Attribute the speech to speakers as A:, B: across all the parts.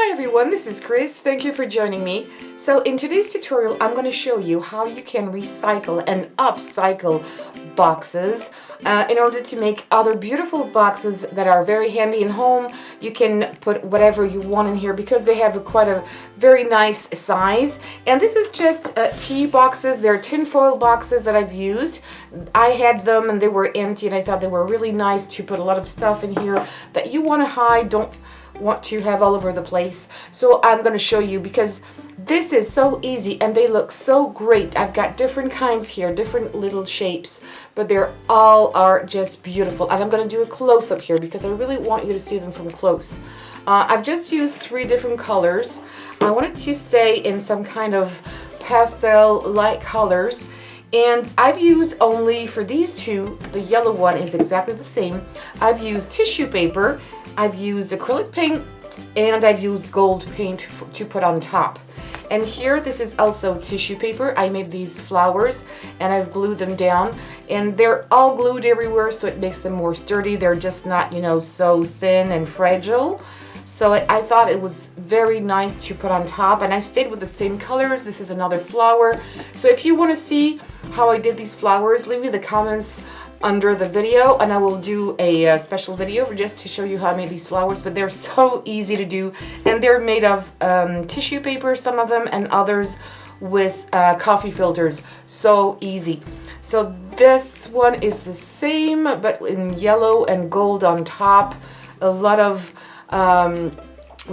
A: Hi everyone, this is Chris. Thank you for joining me. So in today's tutorial, I'm going to show you how you can recycle and upcycle boxes in order to make other beautiful boxes that are very handy in home. You can put whatever you want in here because they have quite a very nice size. And this is just tea boxes. They're tinfoil boxes that I've used. I had them and they were empty and I thought they were really nice to put a lot of stuff in here that you want to hide, don't want to have all over the place. So I'm going to show you because this is so easy and they look so great. I've got different kinds here, different little shapes, but they're all are just beautiful. And I'm going to do a close-up here because I really want you to see them from close. I've just used 3 different colors. I wanted to stay in some kind of pastel-like colors. And I've used only for these 2, the yellow one is exactly the same. I've used tissue paper, I've used acrylic paint, and I've used gold paint to put on top. And here, this is also tissue paper. I made these flowers and I've glued them down. And they're all glued everywhere, so it makes them more sturdy. They're just not, you know, so thin and fragile. So I thought it was very nice to put on top, and I stayed with the same colors. This is another flower. So if you want to see how I did these flowers, leave me the comments under the video and I will do a special video just to show you how I made these flowers. But they're so easy to do, and they're made of tissue paper, some of them, and others with coffee filters. So easy. So this one is the same but in yellow and gold on top. A lot of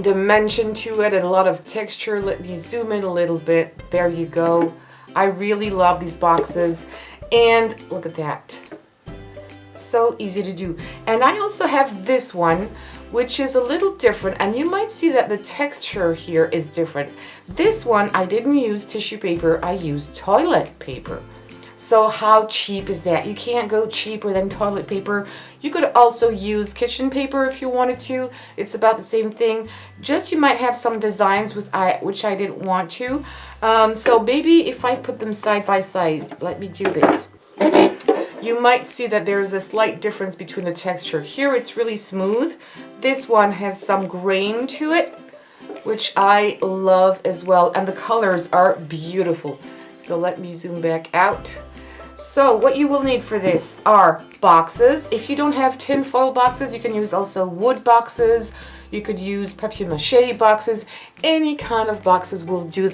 A: dimension to it and a lot of texture. Let me zoom in a little bit. There you go. I really love these boxes, and look at that. So easy to do. And I also have this one, which is a little different, and you might see that the texture here is different. This one I didn't use tissue paper, I used toilet paper. So how cheap is that? You can't go cheaper than toilet paper. You could also use kitchen paper if you wanted to. It's about the same thing. Just you might have some designs with which I didn't want to. So maybe if I put them side by side, let me do this. You might see that there's a slight difference between the texture. Here it's really smooth. This one has some grain to it, which I love as well. And the colors are beautiful. So let me zoom back out. So what you will need for this are boxes. If you don't have tin foil boxes, you can use also wood boxes. You could use papier maché boxes. Any kind of boxes will do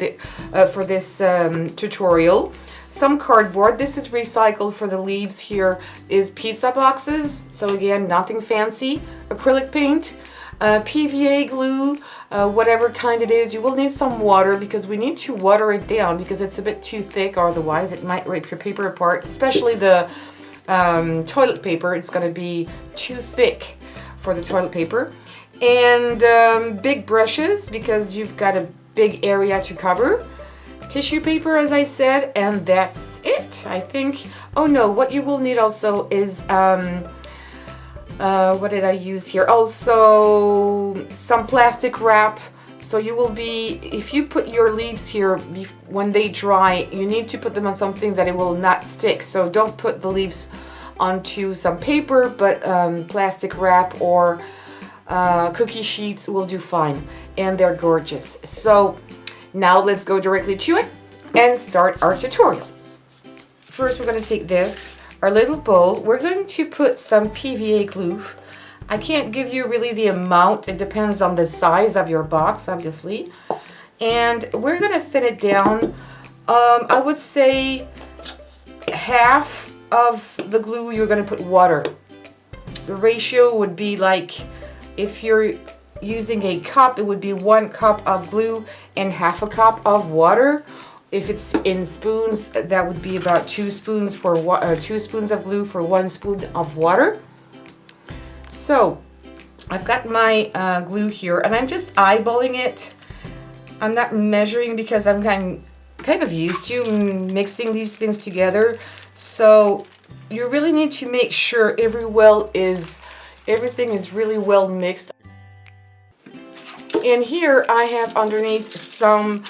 A: for this tutorial. Some cardboard. This is recycled for the leaves. Here is pizza boxes. So again, nothing fancy. Acrylic paint. PVA glue, whatever kind it is. You will need some water because we need to water it down because it's a bit too thick, or otherwise it might rip your paper apart, especially the toilet paper. It's going to be too thick for the toilet paper. And big brushes because you've got a big area to cover. Tissue paper, as I said, and that's it, I think. Oh no, what you will need also is what did I use here? Also some plastic wrap. So you will be, if you put your leaves here when they dry, you need to put them on something that it will not stick. So don't put the leaves onto some paper, but plastic wrap or cookie sheets will do fine, and they're gorgeous. So now let's go directly to it and start our tutorial. First we're going to take this, our little bowl. We're going to put some PVA glue. I can't give you really the amount. It depends on the size of your box, obviously. And we're going to thin it down. I would say half of the glue you're going to put water. The ratio would be like, if you're using a cup, it would be 1 cup of glue and half a cup of water. If it's in spoons, that would be about 2 spoons for 2 spoons of glue for 1 spoon of water. So I've got my glue here, and I'm just eyeballing it. I'm not measuring because I'm kind of used to mixing these things together. So you really need to make sure everything is really well mixed. And here I have underneath some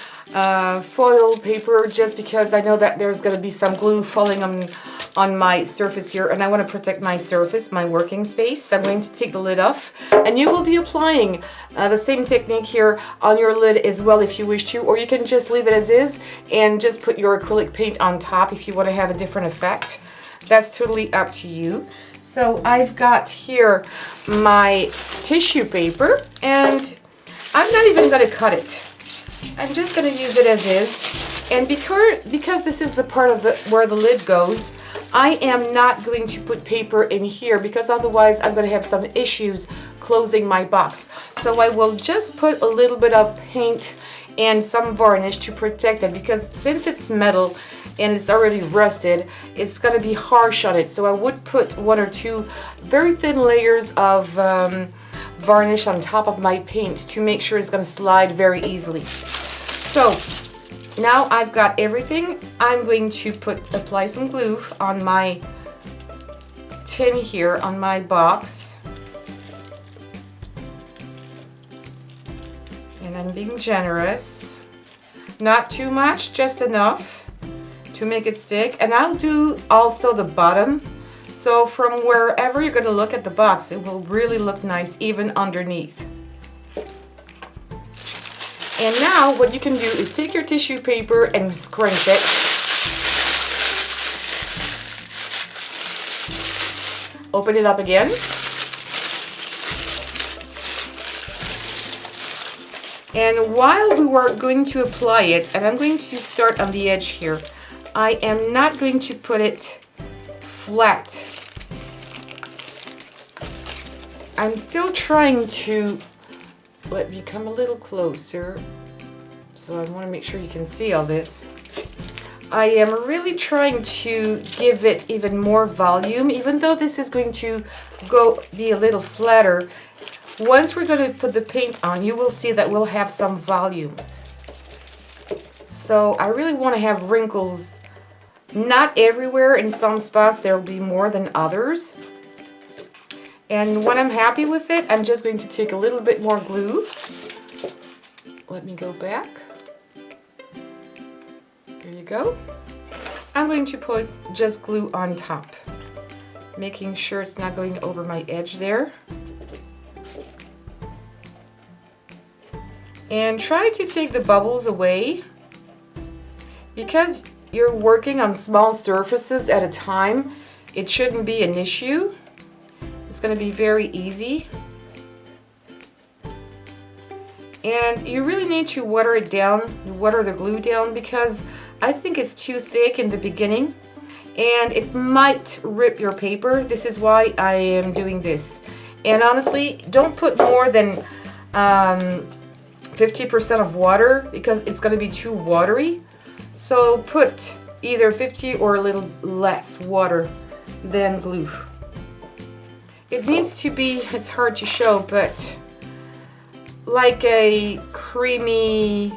A: foil paper, just because I know that there's going to be some glue falling on my surface here, and I want to protect my surface, my working space. I'm going to take the lid off, and you will be applying the same technique here on your lid as well if you wish to, or you can just leave it as is and just put your acrylic paint on top if you want to have a different effect. That's totally up to you. So I've got here my tissue paper, and I'm not even going to cut it. I'm just going to use it as is. And because this is the part of where the lid goes, I am not going to put paper in here because otherwise I'm going to have some issues closing my box. So I will just put a little bit of paint and some varnish to protect it, because since it's metal and it's already rusted, it's going to be harsh on it. So I would put 1 or 2 very thin layers of varnish on top of my paint to make sure it's going to slide very easily. So now I've got everything. I'm going to apply some glue on my tin here, on my box. And I'm being generous. Not too much, just enough to make it stick. And I'll do also the bottom. So from wherever you're going to look at the box, it will really look nice even underneath. And now what you can do is take your tissue paper and scrunch it. Open it up again. And while we were going to apply it, and I'm going to start on the edge here, I am not going to put it flat. I'm still trying to let me come a little closer, so I want to make sure you can see all this. I am really trying to give it even more volume, even though this is going to be a little flatter. Once we're going to put the paint on, you will see that we'll have some volume. So I really want to have wrinkles, not everywhere. In some spots there will be more than others. And when I'm happy with it, I'm just going to take a little bit more glue. Let me go back. There you go. I'm going to put just glue on top, making sure it's not going over my edge there. And try to take the bubbles away. Because you're working on small surfaces at a time, it shouldn't be an issue. It's going to be very easy. And you really need to water it down, water the glue down, because I think it's too thick in the beginning and it might rip your paper. This is why I am doing this. And honestly, don't put more than 50% of water because it's going to be too watery. So put either 50 or a little less water than glue. It needs to be, it's hard to show, but like a creamy,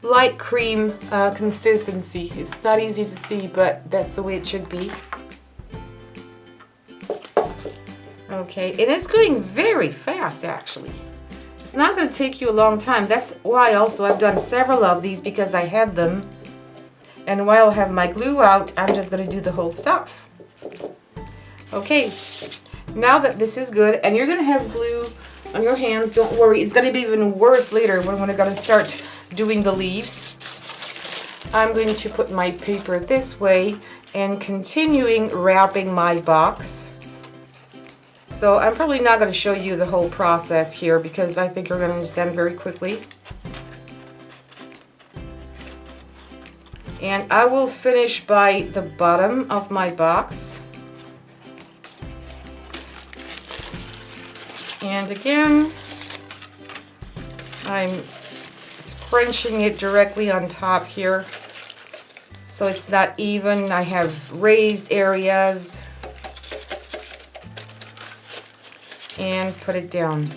A: light cream consistency. It's not easy to see, but that's the way it should be. Okay, and it's going very fast actually. It's not going to take you a long time. That's why also I've done several of these, because I had them. And while I have my glue out, I'm just going to do the whole stuff. Okay. Now that this is good, and you're going to have glue on your hands, don't worry, it's going to be even worse later when we're going to start doing the leaves. I'm going to put my paper this way and continuing wrapping my box. So I'm probably not going to show you the whole process here because I think you're going to understand very quickly. And I will finish by the bottom of my box. And again, I'm scrunching it directly on top here so it's not even. I have raised areas. And put it down.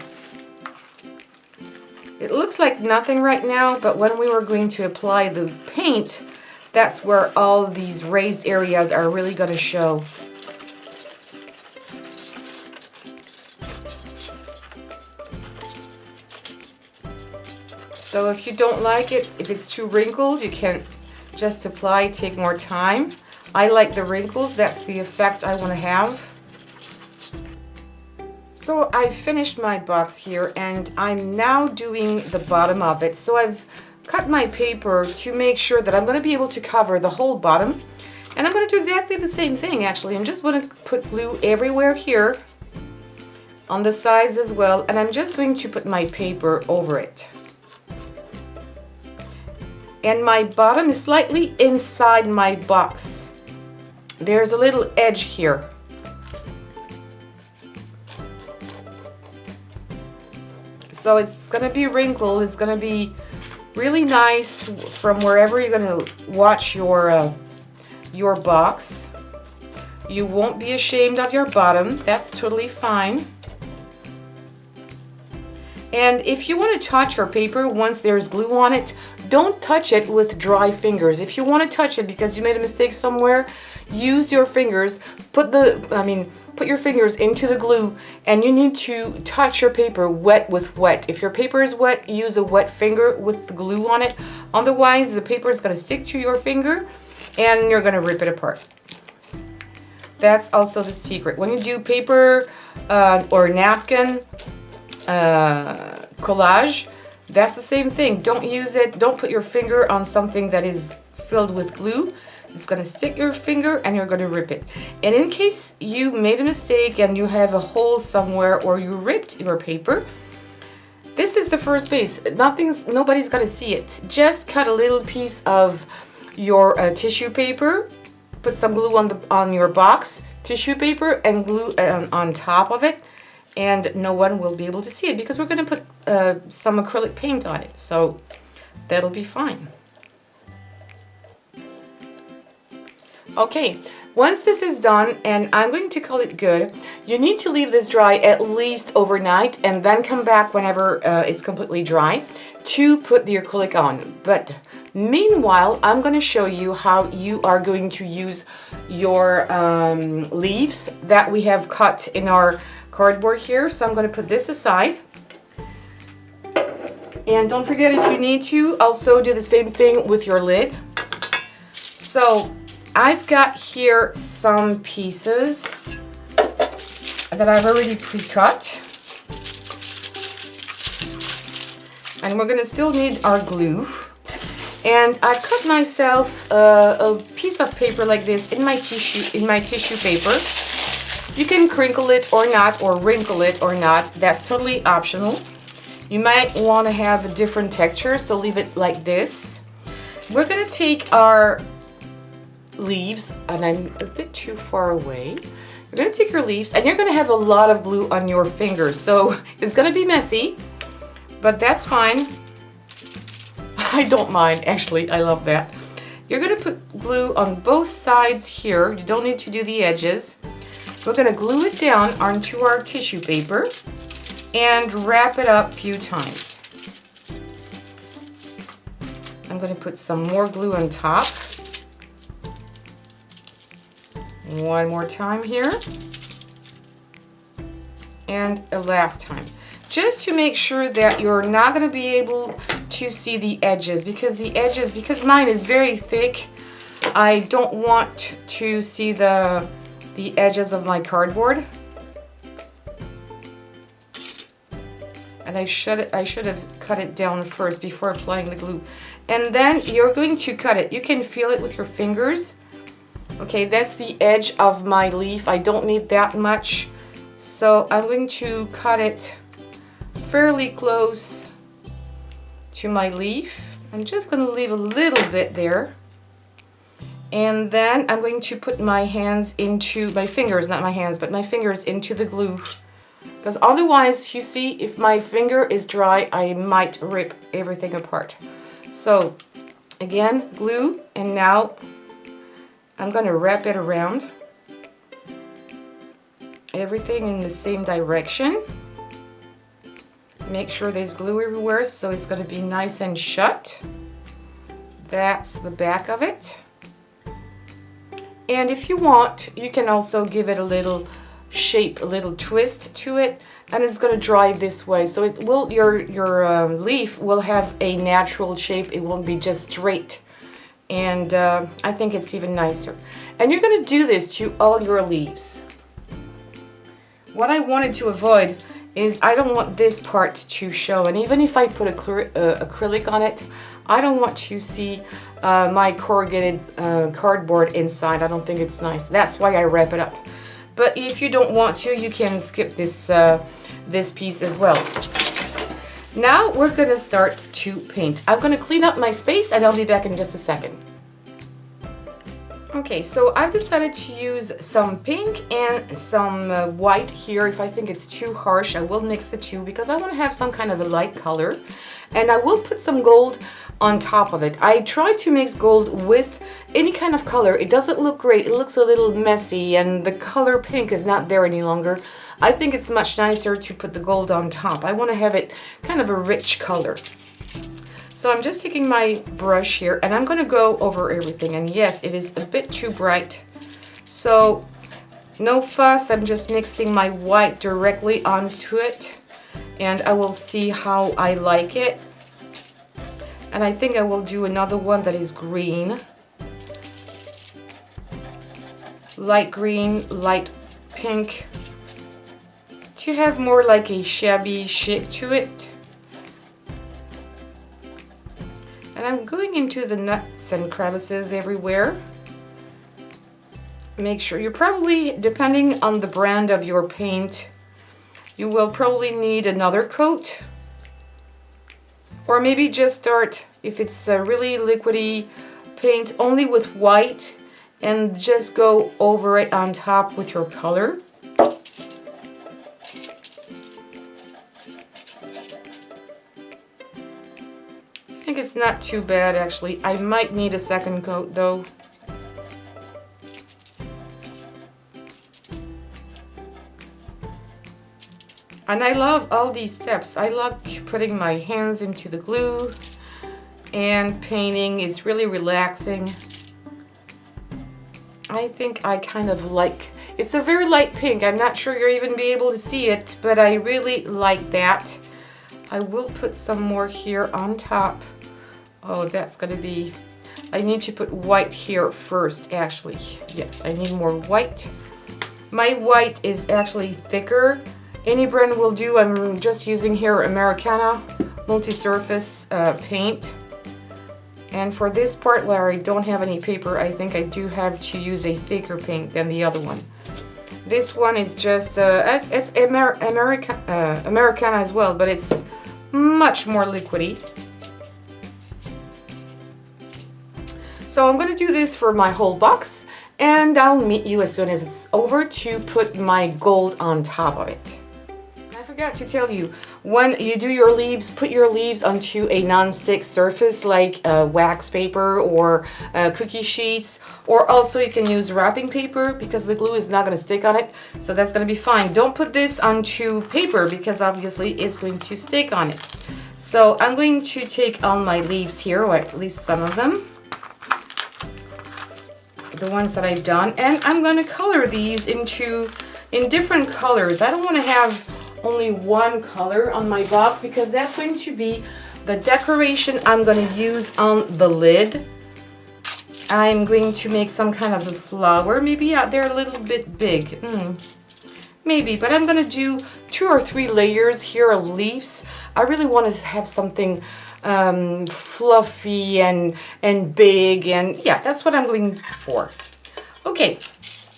A: It looks like nothing right now, but when we were going to apply the paint, that's where all these raised areas are really going to show. So if you don't like it, if it's too wrinkled, you can just apply, take more time. I like the wrinkles, that's the effect I want to have. So I finished my box here and I'm now doing the bottom of it. So I've cut my paper to make sure that I'm going to be able to cover the whole bottom. And I'm going to do exactly the same thing actually. I'm just going to put glue everywhere here, on the sides as well, and I'm just going to put my paper over it. And my bottom is slightly inside my box. There's a little edge here. So it's going to be wrinkled, it's going to be really nice from wherever you're going to watch your box. You won't be ashamed of your bottom, that's totally fine. And if you want to touch your paper once there's glue on it, don't touch it with dry fingers. If you want to touch it because you made a mistake somewhere, use your fingers. Put your fingers into the glue, and you need to touch your paper wet with wet. If your paper is wet, use a wet finger with the glue on it. Otherwise, the paper is going to stick to your finger and you're going to rip it apart. That's also the secret. When you do paper or napkin, collage, that's the same thing. Don't use it, don't put your finger on something that is filled with glue. It's going to stick your finger and you're going to rip it. And in case you made a mistake and you have a hole somewhere or you ripped your paper, this is the first base. Nobody's going to see it. Just cut a little piece of your tissue paper, put some glue on your box tissue paper and glue on top of it. And no one will be able to see it because we're going to put some acrylic paint on it, so that'll be fine. Okay, once this is done and I'm going to call it good, you need to leave this dry at least overnight and then come back whenever it's completely dry to put the acrylic on. But meanwhile, I'm going to show you how you are going to use your leaves that we have cut in our cardboard here. So I'm going to put this aside. And don't forget, if you need to, also do the same thing with your lid. So I've got here some pieces that I've already pre-cut. And we're going to still need our glue. And I've cut myself a piece of paper like this in my tissue paper. You can crinkle it or not, or wrinkle it or not. That's totally optional. You might want to have a different texture, so leave it like this. We're going to take our leaves, and I'm a bit too far away. You're going to take your leaves, and you're going to have a lot of glue on your fingers, so it's going to be messy, but that's fine. I don't mind, actually. I love that. You're going to put glue on both sides here. You don't need to do the edges. We're going to glue it down onto our tissue paper and wrap it up a few times. I'm going to put some more glue on top. One more time here. And a last time. Just to make sure that you're not going to be able to see the edges, because mine is very thick, I don't want to see the edges of my cardboard. And I should have cut it down first before applying the glue. And then you're going to cut it. You can feel it with your fingers. Okay, that's the edge of my leaf. I don't need that much. So I'm going to cut it fairly close to my leaf. I'm just going to leave a little bit there. And then I'm going to put my hands into, my fingers, not my hands, but my fingers into the glue. Because otherwise, you see, if my finger is dry, I might rip everything apart. So, again, glue, and now I'm going to wrap it around. Everything in the same direction. Make sure there's glue everywhere so it's going to be nice and shut. That's the back of it. And if you want, you can also give it a little shape, a little twist to it, and it's going to dry this way. So it will, your leaf will have a natural shape. It won't be just straight and I think it's even nicer. And you're going to do this to all your leaves. What I wanted to avoid is I don't want this part to show, and even if I put acrylic on it, I don't want to see my corrugated cardboard inside. I don't think it's nice. That's why I wrap it up. But if you don't want to, you can skip this this piece as well. Now we're gonna start to paint. I'm gonna clean up my space and I'll be back in just a second. Okay, so I've decided to use some pink and some white here. If I think it's too harsh, I will mix the two because I want to have some kind of a light color. And I will put some gold on top of it. I try to mix gold with any kind of color. It doesn't look great. It looks a little messy and the color pink is not there any longer. I think it's much nicer to put the gold on top. I want to have it kind of a rich color. So I'm just taking my brush here and I'm going to go over everything. And yes, it is a bit too bright. So no fuss, I'm just mixing my white directly onto it. And I will see how I like it. And I think I will do another one that is green. Light green, light pink. To have more like a shabby chic to it. And I'm going into the nuts and crevices everywhere. Make sure you're probably, depending on the brand of your paint, you will probably need another coat. Or maybe just start, if it's a really liquidy paint, only with white and just go over it on top with your color. I think it's not too bad actually. I might need a second coat though. And I love all these steps. I like putting my hands into the glue and painting. It's really relaxing. I think I kind of like, it's a very light pink. I'm not sure you'll even be able to see it, but I really like that. I will put some more here on top. Oh, that's gonna be, I need to put white here first actually. Yes, I need more white. My white is actually thicker. Any brand will do. I'm just using here Americana multi-surface paint. And for this part where I don't have any paper, I think I do have to use a thicker paint than the other one. This one is just, it's Americana as well, but it's much more liquidy. So I'm going to do this for my whole box, and I'll meet you as soon as it's over to put my gold on top of it. I forgot to tell you, when you do your leaves, put your leaves onto a non-stick surface like wax paper or cookie sheets, or also you can use wrapping paper because the glue is not going to stick on it, so that's going to be fine. Don't put this onto paper because obviously it's going to stick on it. So I'm going to take all my leaves here, or at least some of them, the ones that I've done, and I'm going to color these in different colors. I don't want to have only one color on my box because that's going to be the decoration I'm going to use on the lid. I'm going to make some kind of a flower. Maybe they're a little bit big. Maybe, but I'm going to do 2 or 3 layers here of leaves. I really want to have something fluffy and big, and yeah, that's what I'm going for. Okay,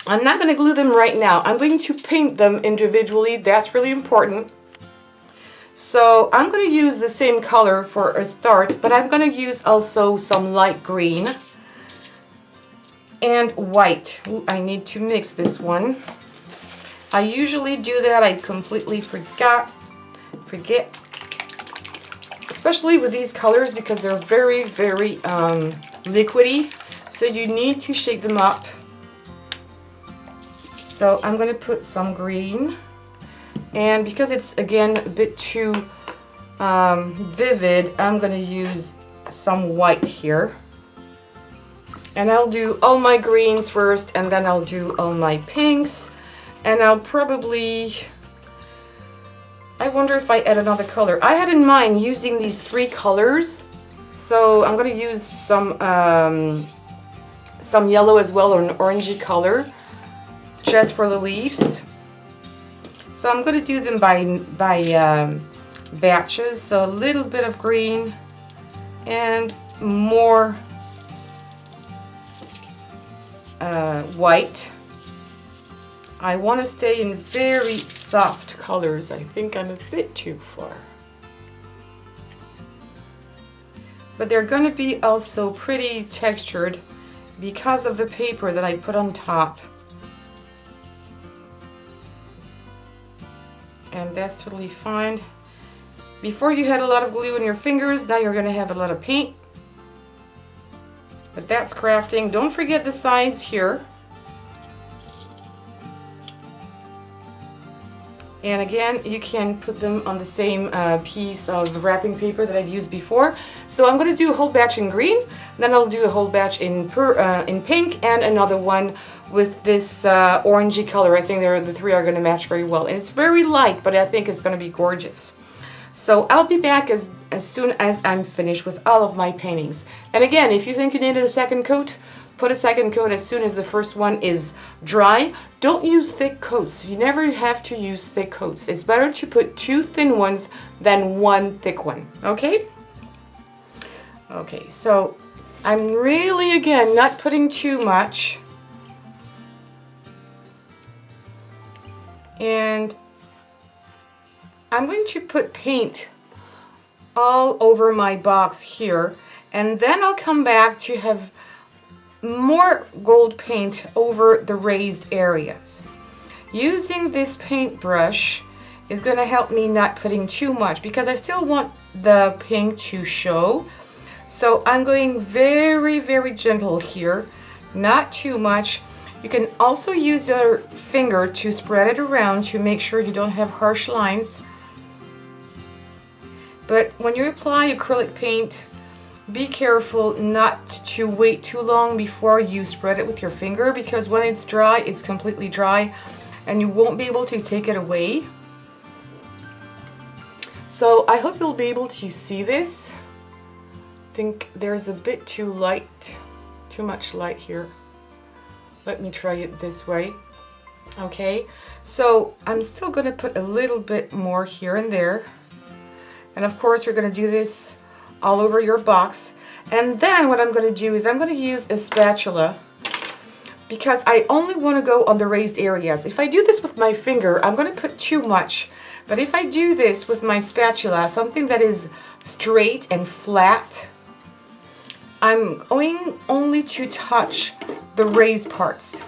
A: I'm not going to glue them right now. I'm going to paint them individually. That's really important. So I'm going to use the same color for a start, but I'm going to use also some light green and white. Ooh, I need to mix this one. I usually do that. I completely forget. Especially with these colors because they're very, very liquidy. So you need to shake them up. So I'm going to put some green. And because it's, again, a bit too vivid, I'm going to use some white here. And I'll do all my greens first, and then I'll do all my pinks. And I'll probably, I wonder if I add another color. I had in mind using these 3 colors So I'm going to use some yellow as well, or an orangey color, just for the leaves. So I'm going to do them by batches. So a little bit of green and more white. I want to stay in very soft colors. I think I'm a bit too far. But they're going to be also pretty textured because of the paper that I put on top. And that's totally fine. Before you had a lot of glue in your fingers, now you're going to have a lot of paint. But that's crafting. Don't forget the sides here. And again, you can put them on the same piece of wrapping paper that I've used before. So I'm going to do a whole batch in green, then I'll do a whole batch in pink, and another one with this orangey color. I think the three are going to match very well. And it's very light, but I think it's going to be gorgeous. So I'll be back as soon as I'm finished with all of my paintings. And again, if you think you needed a second coat, put a second coat as soon as the first one is dry. Don't use thick coats. You never have to use thick coats. It's better to put 2 thin ones than 1 thick one, okay? Okay, so I'm really, again, not putting too much. And I'm going to put paint all over my box here, and then I'll come back to have more gold paint over the raised areas. Using this paintbrush is going to help me not putting too much, because I still want the pink to show. So I'm going very, very gentle here, not too much. You can also use your finger to spread it around to make sure you don't have harsh lines. But when you apply acrylic paint, be careful not to wait too long before you spread it with your finger, because when it's dry, it's completely dry and you won't be able to take it away. So I hope you'll be able to see this. I think there's a bit too much light here. Let me try it this way. Okay, so I'm still going to put a little bit more here and there. And of course, you're going to do this all over your box. And then what I'm going to do is I'm going to use a spatula, because I only want to go on the raised areas. If I do this with my finger, I'm going to put too much. But if I do this with my spatula, something that is straight and flat, I'm going only to touch the raised parts.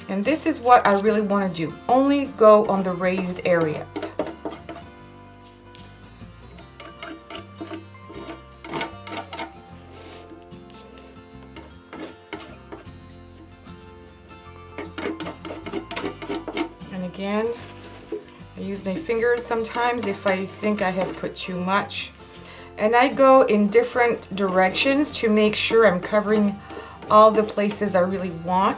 A: And this is what I really want to do. Only go on the raised areas. And again, I use my fingers sometimes if I think I have put too much. And I go in different directions to make sure I'm covering all the places I really want.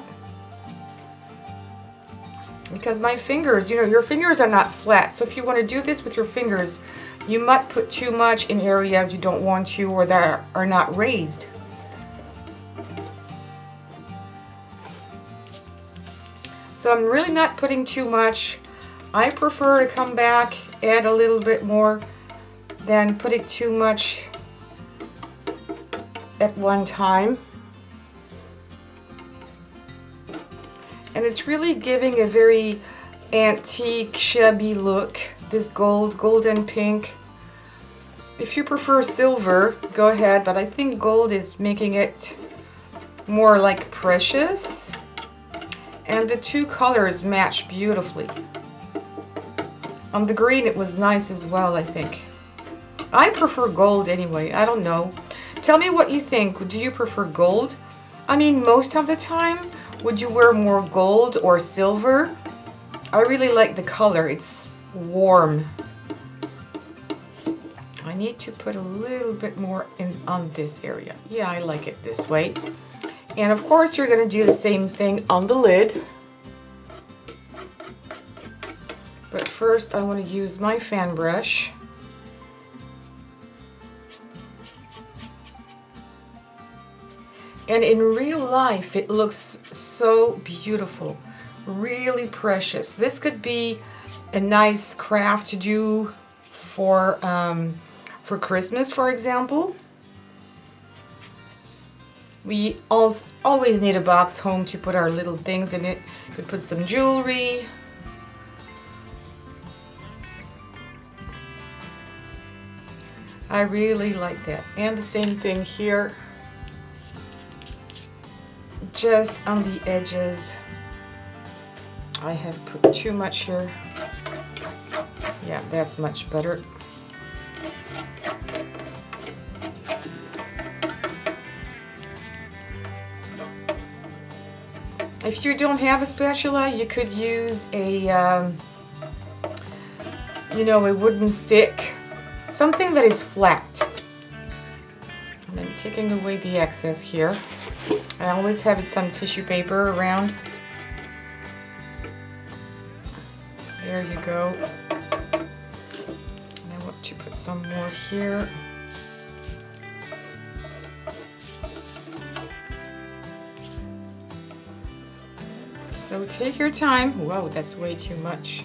A: Because my fingers, you know, your fingers are not flat. So if you want to do this with your fingers, you might put too much in areas you don't want to, or that are not raised. So I'm really not putting too much. I prefer to come back, add a little bit more than putting too much at one time. And it's really giving a very antique, shabby look, this golden pink. If you prefer silver, go ahead, but I think gold is making it more like precious. And the two colors match beautifully. On the green it was nice as well, I think. I prefer gold anyway, I don't know. Tell me what you think. Do you prefer gold? I mean, most of the time, would you wear more gold or silver? I really like the color, it's warm. I need to put a little bit more in on this area. Yeah, I like it this way. And of course, you're going to do the same thing on the lid. But first, I want to use my fan brush. And in real life, it looks so beautiful, really precious. This could be a nice craft to do for Christmas, for example. We always need a box home to put our little things in it. You could put some jewelry. I really like that. And the same thing here. Just on the edges. I have put too much here. Yeah, that's much better. If you don't have a spatula, you could use a, you know, a wooden stick, something that is flat. And I'm taking away the excess here. I always have some tissue paper around. There you go. And I want to put some more here. So take your time. Whoa, that's way too much.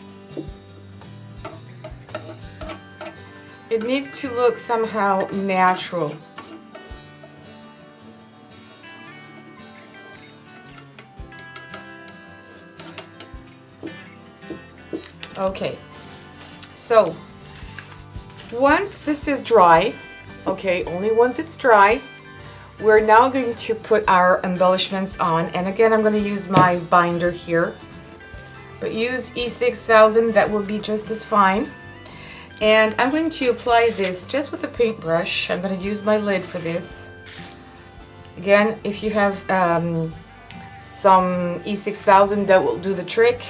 A: It needs to look somehow natural. Okay, so once this is dry, okay, only once it's dry, we're now going to put our embellishments on. And again, I'm going to use my binder here, but use E6000, that will be just as fine. And I'm going to apply this just with a paintbrush. I'm going to use my lid for this. Again, if you have some E6000, that will do the trick.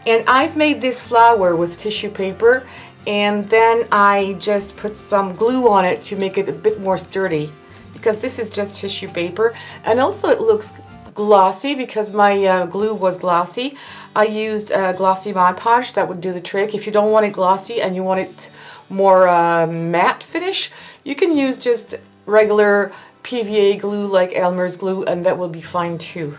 A: And I've made this flower with tissue paper, and then I just put some glue on it to make it a bit more sturdy, because this is just tissue paper. And also it looks glossy because my glue was glossy. I used glossy Mod Podge, that would do the trick. If you don't want it glossy and you want it more matte finish, you can use just regular PVA glue like Elmer's glue, and that will be fine too.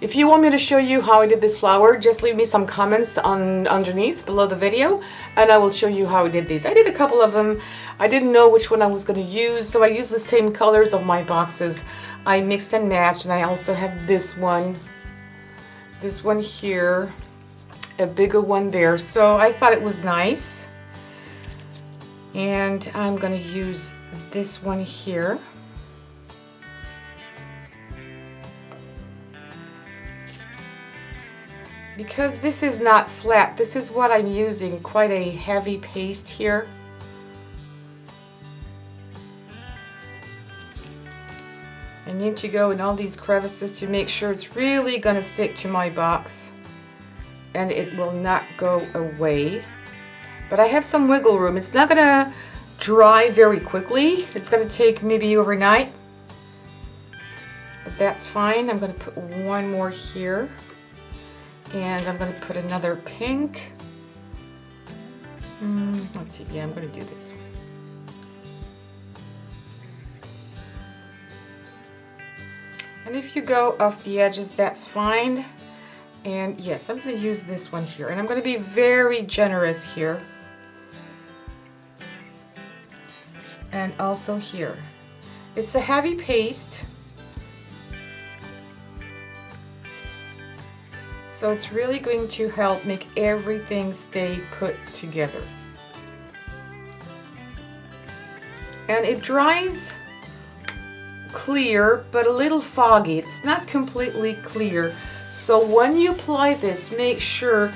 A: If you want me to show you how I did this flower, just leave me some comments underneath below the video, and I will show you how I did these. I did a couple of them. I didn't know which one I was going to use, so I used the same colors of my boxes. I mixed and matched, and I also have this one here, a bigger one there. So I thought it was nice. And I'm going to use this one here. Because this is not flat, this is what I'm using, quite a heavy paste here. I need to go in all these crevices to make sure it's really going to stick to my box and it will not go away. But I have some wiggle room. It's not going to dry very quickly. It's going to take maybe overnight. But that's fine. I'm going to put one more here. And I'm going to put another pink. Let's see, yeah, I'm going to do this one. And if you go off the edges, that's fine. And yes, I'm going to use this one here. And I'm going to be very generous here. And also here. It's a heavy paste. So it's really going to help make everything stay put together. And it dries clear, but a little foggy. It's not completely clear. So when you apply this, make sure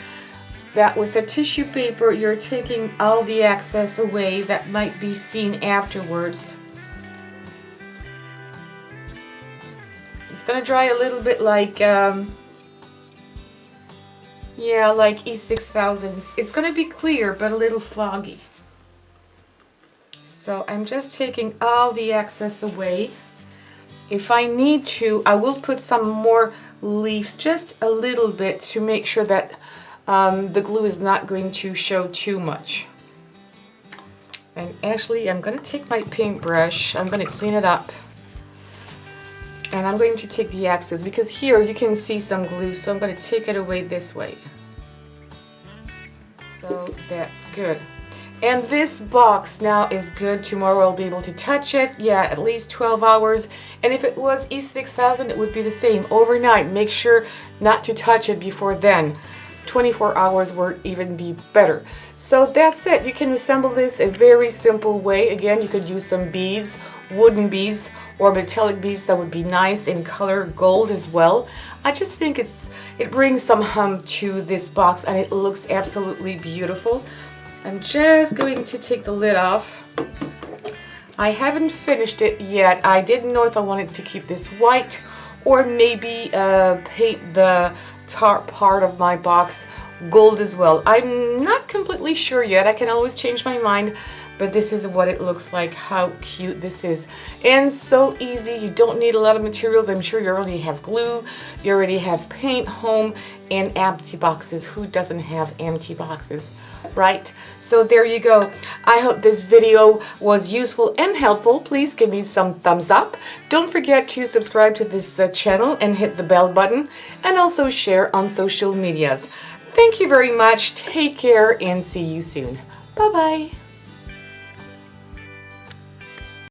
A: that with the tissue paper, you're taking all the excess away that might be seen afterwards. It's going to dry a little bit like yeah, like E6000. It's going to be clear, but a little foggy. So I'm just taking all the excess away. If I need to, I will put some more leaves, just a little bit, to make sure that the glue is not going to show too much. And actually, I'm going to take my paintbrush. I'm going to clean it up. And I'm going to take the excess because here you can see some glue, so I'm going to take it away this way. So that's good. And this box now is good. Tomorrow I'll be able to touch it. Yeah, at least 12 hours. And if it was E6000, it would be the same. Overnight, make sure not to touch it before then. 24 hours would even be better. So that's it. You can assemble this a very simple way. Again, you could use some beads, wooden beads, or metallic beads that would be nice in color gold as well. I just think it brings some hum to this box and it looks absolutely beautiful. I'm just going to take the lid off. I haven't finished it yet. I didn't know if I wanted to keep this white or maybe paint the top part of my box gold as well. I'm not completely sure yet. I can always change my mind, but this is what it looks like. How cute this is. And so easy. You don't need a lot of materials. I'm sure you already have glue, you already have paint home, and empty boxes. Who doesn't have empty boxes, right? So there you go. I hope this video was useful and helpful. Please give me some thumbs up. Don't forget to subscribe to this channel and hit the bell button, and also share on social medias. Thank you very much. Take care and see you soon. Bye-bye.